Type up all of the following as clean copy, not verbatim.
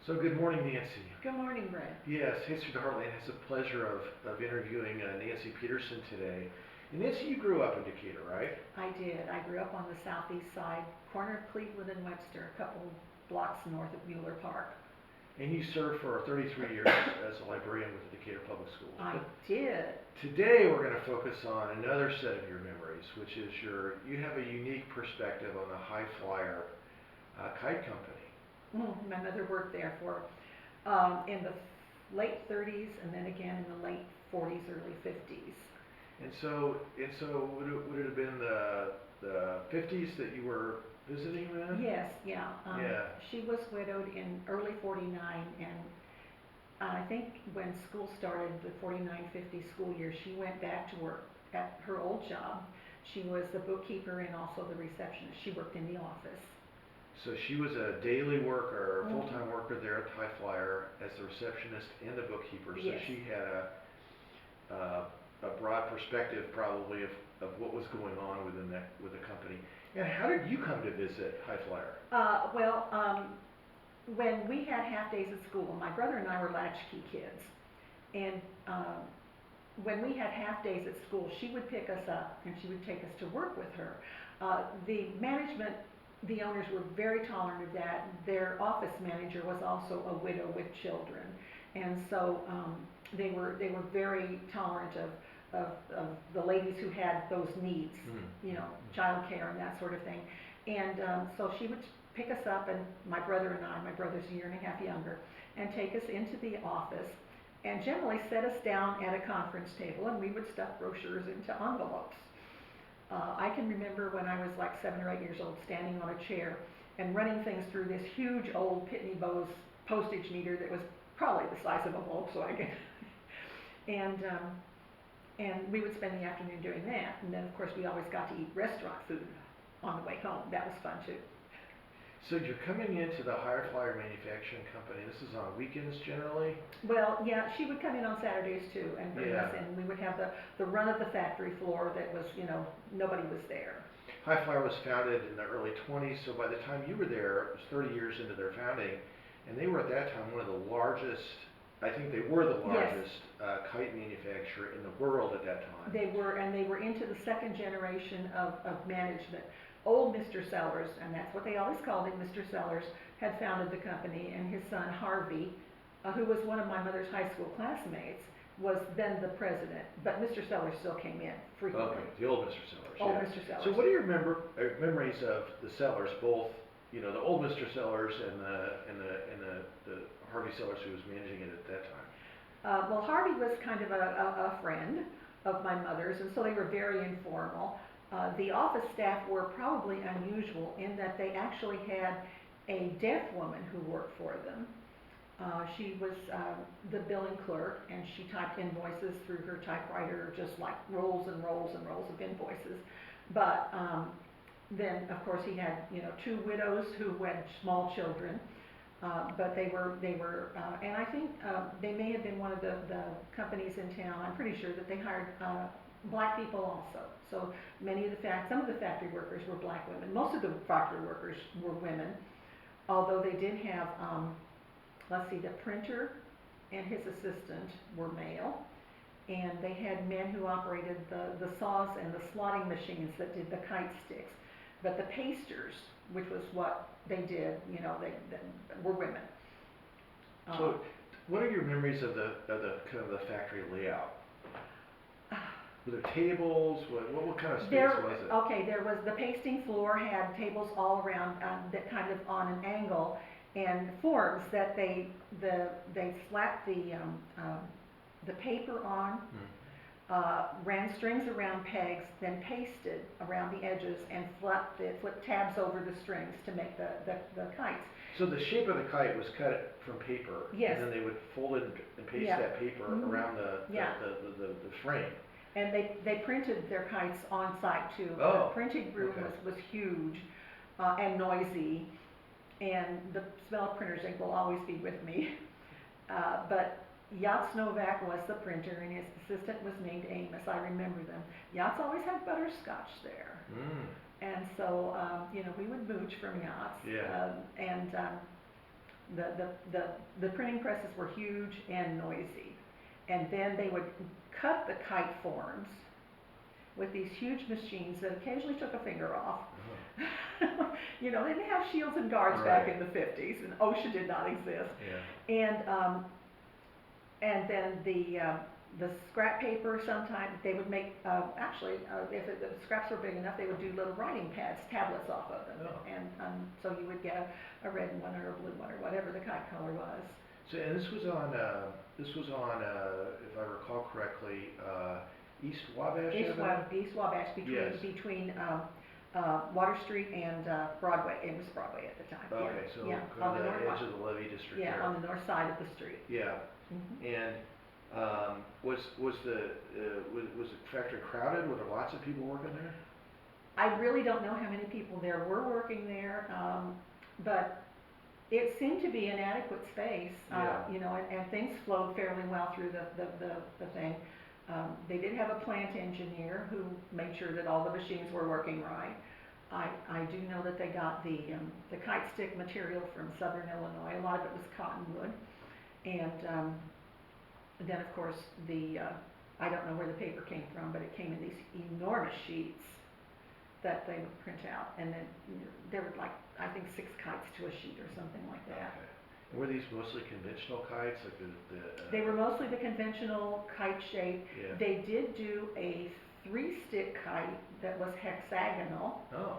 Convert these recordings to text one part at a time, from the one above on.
So good morning, Nancy. Good morning, Brett. Yes, History of the Heartland has the pleasure of interviewing Nancy Peterson today. And Nancy, you grew up in Decatur, right? I did. I grew up on the southeast side, corner of Cleveland and Webster, a couple blocks north of Mueller Park. And you served for 33 years as a librarian with the Decatur Public Schools. I But did. today we're going to focus on another set of your memories, which is you have a unique perspective on the Hi-Flier kite company. My mother worked there for in the late 30s and then again in the late 40s, early 50s. And so would it have been the 50s that you were visiting then? Yes, yeah. Yeah. She was widowed in early 49, and I think when school started, the 49-50 school year, she went back to work at her old job. She was the bookkeeper and also the receptionist. She worked in the office. So she was a daily worker, Mhm. full-time worker there at Hi-Flier as the receptionist and the bookkeeper. So Yes. she had a broad perspective probably of what was going on with the company. And how did you come to visit Hi-Flier? When we had half days at school, my brother and I were latchkey kids, and when we had half days at school, she would pick us up and she would take us to work with her. The management, the owners were very tolerant of that. Their office manager was also a widow with children, and so they were very tolerant of the ladies who had those needs, child care and that sort of thing. And so she would pick us up, and my brother's a year and a half younger, and take us into the office and generally set us down at a conference table, and we would stuff brochures into envelopes. I can remember when I was like 7 or 8 years old, standing on a chair and running things through this huge old Pitney Bowes postage meter that was probably the size of a Volkswagen. and we would spend the afternoon doing that. And then, of course, we always got to eat restaurant food on the way home. That was fun, too. So you're coming into the Hi-Flier manufacturing company. This is on weekends generally? Well, yeah, she would come in on Saturdays, too, and bring us in. We would have the run of the factory floor that was, nobody was there. Hi-Flier was founded in the early 20s, so by the time you were there, it was 30 years into their founding, and they were at that time one of the largest, I think they were the largest kite manufacturer in the world at that time. They were, and they were into the second generation of management. Old Mr. Sellers, and that's what they always called him, Mr. Sellers, had founded the company, and his son Harvey, who was one of my mother's high school classmates, was then the president. But Mr. Sellers still came in frequently. Okay, the old Mr. Sellers. Old Yeah. Mr. Sellers. So what are your memories of the Sellers, both the old Mr. Sellers and the Harvey Sellers who was managing it at that time? Well, Harvey was kind of a friend of my mother's, and so they were very informal. The office staff were probably unusual in that they actually had a deaf woman who worked for them. She was the billing clerk, and she typed invoices through her typewriter, just like rolls and rolls and rolls of invoices. But then, of course, he had 2 widows who had small children. But they were, and I think they may have been one of the companies in town. I'm pretty sure that they hired black people also. So some of the factory workers were black women. Most of the factory workers were women, although they did have, the printer and his assistant were male, and they had men who operated the saws and the slotting machines that did the kite sticks. But the pasters, which was what they did, they were women. So, what are your memories of the kind of the factory layout? Were there tables? What kind of space was it? Okay, there was the pasting floor had tables all around that kind of on an angle, and forms that they slapped the paper on. Ran strings around pegs, then pasted around the edges and flipped tabs over the strings to make the kites. So the shape of the kite was cut from paper, yes. And then they would fold it and paste that paper around the frame. And they printed their kites on site too. Oh, the printing room was huge and noisy, and the smell of printer's ink will always be with me. But Yachts Novak was the printer, and his assistant was named Amos. I remember them. Yachts always had butterscotch there. And so, we would mooch from Yachts. Yeah. The printing presses were huge and noisy. And then they would cut the kite forms with these huge machines that occasionally took a finger off. You know, they didn't have shields and guards back in the 50s, and OSHA did not exist. Yeah. And then the scrap paper, sometimes they would make, if the scraps were big enough, they would do little writing pads, tablets off of them. Oh. And so you would get a red one or a blue one or whatever the kite color was. So, and this was on, if I recall correctly, East Wabash Avenue? East Wabash, between Water Street and Broadway. It was Broadway at the time. Okay, so yeah. on the edge of the Levee District Yeah, there. on the north side of the street. Yeah. And was the factory crowded? Were there lots of people working there? I really don't know how many people there were working there, but it seemed to be an adequate space, you know, and things flowed fairly well through the thing. They did have a plant engineer who made sure that all the machines were working right. I do know that they got the kite stick material from southern Illinois. A lot of it was cottonwood. And then, of course, I don't know where the paper came from, but it came in these enormous sheets that they would print out. And then there were like, I think 6 kites to a sheet or something like that. Okay. And were these mostly conventional kites? Like They were mostly the conventional kite shape. Yeah. They did do a 3-stick kite that was hexagonal. Oh.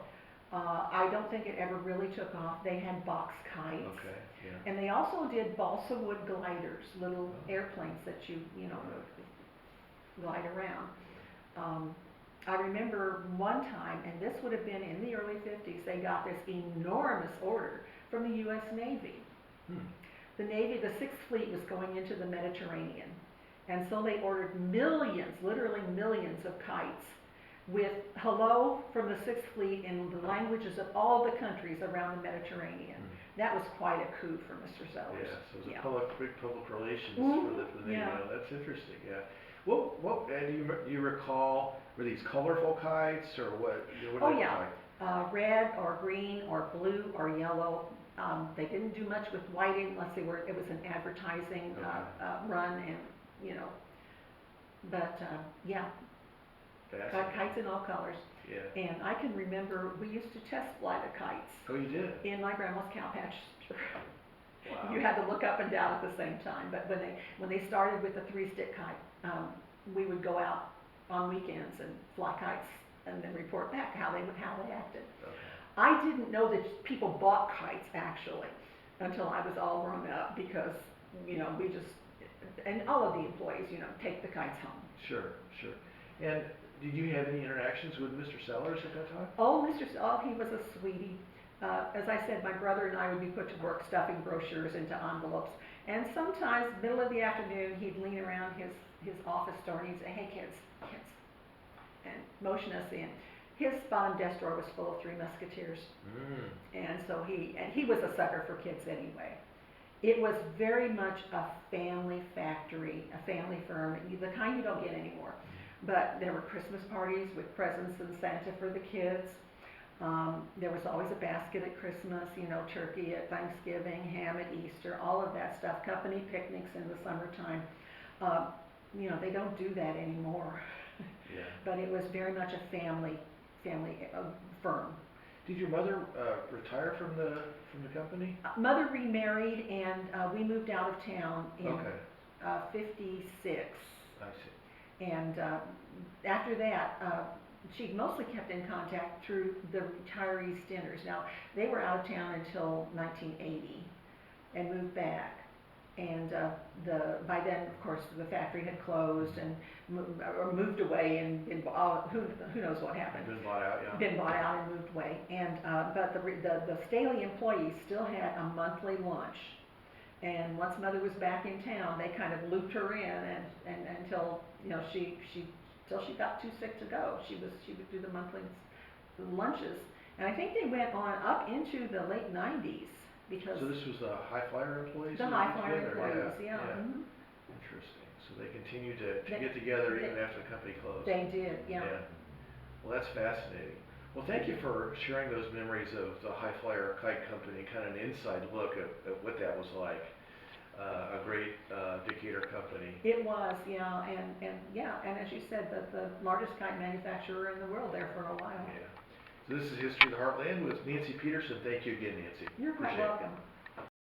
I don't think it ever really took off. They had box kites. Okay, yeah. And they also did balsa wood gliders, little airplanes that you know, glide around. I remember one time, and this would have been in the early 50s, they got this enormous order from the U.S. Navy. The Navy, the 6th Fleet was going into the Mediterranean. And so they ordered millions, literally millions of kites with hello from the 6th Fleet in the languages of all the countries around the Mediterranean. That was quite a coup for Mr. Sellers. Yeah, so it was big public relations for the Navy. Yeah. That's interesting, yeah. Do you recall, were these colorful kites or what? Oh yeah, red or green or blue or yellow. They didn't do much with white unless it was an advertising run, and you know. But yeah, kites in all colors. Yeah. And I can remember we used to test fly the kites. Oh, you did? In my grandma's cow pasture. Wow. You had to look up and down at the same time. But when they started with the 3-stick kite, we would go out on weekends and fly kites and then report back how they acted. Okay. I didn't know that people bought kites actually until I was all grown up, because you know and all of the employees, you know, take the kites home. Sure. And did you have any interactions with Mr. Sellers at that time? Oh, he was a sweetie. As I said, my brother and I would be put to work stuffing brochures into envelopes, and sometimes middle of the afternoon he'd lean around his office door and he'd say, "Hey kids," and motion us in. His bottom desk drawer was full of 3 Musketeers, and so he was a sucker for kids anyway. It was very much a family factory, a family firm, the kind you don't get anymore. But there were Christmas parties with presents and Santa for the kids. There was always a basket at Christmas, you know, turkey at Thanksgiving, ham at Easter, all of that stuff. Company picnics in the summertime. You know, they don't do that anymore. Yeah. But it was very much a family firm. Did your mother retire from the company? Mother remarried, and we moved out of town in '56. I see. And after that, she mostly kept in contact through the retirees' dinners. Now, they were out of town until 1980 and moved back. And by then, of course, the factory had closed and moved away, and who knows what happened. Been bought out, yeah. Been bought out and moved away. And but the Staley employees still had a monthly lunch. And once Mother was back in town, they kind of looped her in, and until till she got too sick to go, she would do the monthly lunches. And I think they went on up into the late 90s. Because so this was the Hi-Flier employees? The Hi-Flier employees, yeah. Interesting. So they continued to get together even after the company closed. They did, yeah. Well, that's fascinating. Well, thank you for sharing those memories of the Hi-Flier Kite Company, kind of an inside look at what that was like. A great Decatur company. It was, yeah, and as you said, the largest kite manufacturer in the world there for a while. Yeah. So this is History of the Heartland with Nancy Peterson. Thank you again, Nancy. You're quite Appreciate it. welcome.